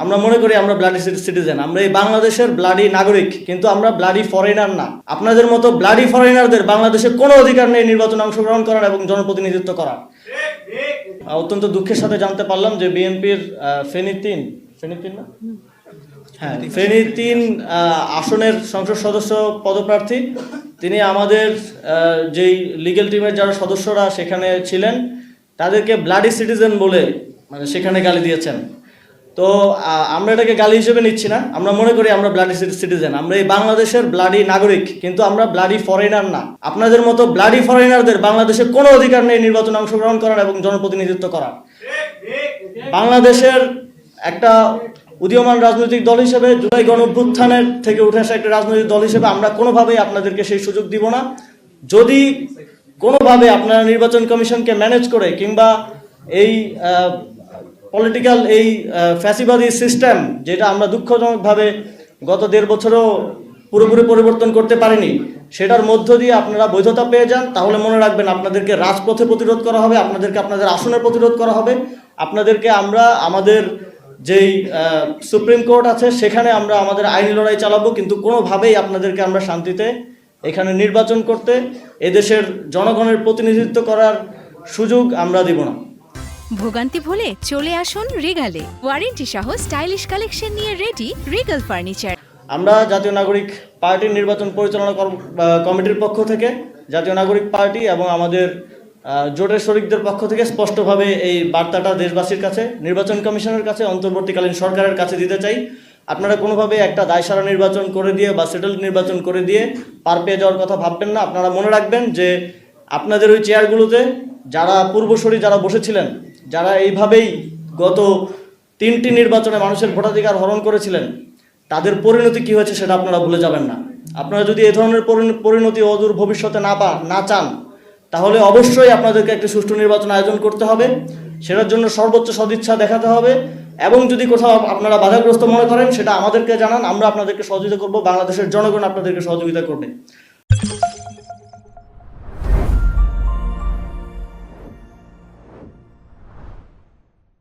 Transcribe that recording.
আমরা মনে করি আমরা ব্লাডি সিটিজেন, আমরা এই বাংলাদেশের ব্লাডি নাগরিক, কিন্তু আমরা ব্লাডি ফরেনার না। আপনাদের মতো ব্লাডি ফরেনারদের বাংলাদেশে কোনো অধিকার নেই নির্বাচনে অংশগ্রহণ করার এবং জনপ্রতিনিধিত্ব করার। অত্যন্ত দুঃখের সাথে জানতে পারলাম যে বিএনপির ফেনী তিন আসনের সংসদ সদস্য পদপ্রার্থী তিনি আমাদের যেই লিগ্যাল টিমের যারা সদস্যরা সেখানে ছিলেন তাদেরকে ব্লাডি সিটিজেন বলে সেখানে গালি দিয়েছেন। তো আমরা এটাকে গালি হিসেবে নিচ্ছি না, আমরা মনে করি আমরা ব্লাডি সিটিজেন, আমরা এই বাংলাদেশের ব্লাডি নাগরিক, কিন্তু আমরা ব্লাডি ফরেনার না। আপনাদের মতো ব্লাডি ফরেনারদের বাংলাদেশে কোনো অধিকার নেই নির্বাচনে অংশগ্রহণ করার এবং জনপ্রতিনিধিত্ব করার। বাংলাদেশের একটা উদীয়মান রাজনৈতিক দল হিসেবে, জুলাই গণঅভ্যুত্থানের থেকে উঠে আসা একটা রাজনৈতিক দল হিসেবে আমরা কোনোভাবেই আপনাদেরকে সেই সুযোগ দিব না। যদি কোনোভাবে আপনারা নির্বাচন কমিশনকে ম্যানেজ করে কিংবা এই পলিটিক্যাল এই ফ্যাসিবাদী সিস্টেম, যেটা আমরা দুঃখজনকভাবে গত 1.5 বছরও পুরোপুরি পরিবর্তন করতে পারিনি, সেটার মধ্য দিয়ে আপনারা বৈধতা পেয়ে যান, তাহলে মনে রাখবেন আপনাদেরকে রাজপথে প্রতিরোধ করা হবে, আপনাদেরকে আপনাদের আসনে প্রতিরোধ করা হবে, আপনাদেরকে আমরা আমাদের যেই সুপ্রিম কোর্ট আছে সেখানে আমরা আমাদের আইনি লড়াই চালাবো, কিন্তু কোনোভাবেই আপনাদেরকে আমরা শান্তিতে এখানে নির্বাচন করতে, এদেশের জনগণের প্রতিনিধিত্ব করার সুযোগ আমরা দিব না। ভোগান্তি ভুলে চলে আসুন রিগালে, ওয়ারেন্টি সহ স্টাইলিশ কালেকশন নিয়ে রেডি রিগাল ফার্নিচার। আমরা জাতীয় নাগরিক পার্টির নির্বাচন পরিচালনা কমিটির পক্ষ থেকে, জাতীয় নাগরিক পার্টি এবং আমাদের জোটের শরিকদের পক্ষ থেকে স্পষ্টভাবে এই বার্তাটা দেশবাসীর কাছে, নির্বাচন কমিশনের কাছে, অন্তর্বর্তীকালীন সরকারের কাছে দিতে চাই। আপনারা কোনোভাবে একটা দায়সারা নির্বাচন করে দিয়ে বা সেটেল নির্বাচন করে দিয়ে পার পেয়ে যাওয়ার কথা ভাববেন না। আপনারা মনে রাখবেন যে আপনাদের ওই চেয়ারগুলোতে যারা পূর্বসূরি যারা বসেছিলেন, যারা এইভাবেই গত 3টি নির্বাচনে মানুষের ভোটাধিকার হরণ করেছিলেন, তাদের পরিণতি কী হয়েছে সেটা আপনারা ভুলে যাবেন না। আপনারা যদি এই ধরনের পরিণতি অদূর ভবিষ্যতে না চান, তাহলে অবশ্যই আপনাদেরকে একটি সুষ্ঠু নির্বাচন আয়োজন করতে হবে, সেটার জন্য সর্বোচ্চ সদিচ্ছা দেখাতে হবে, এবং যদি কোথাও আপনারা বাধাগ্রস্ত মনে করেন সেটা আমাদেরকে জানান, আমরা আপনাদেরকে সহযোগিতা করব, বাংলাদেশের জনগণ আপনাদেরকে সহযোগিতা করবে।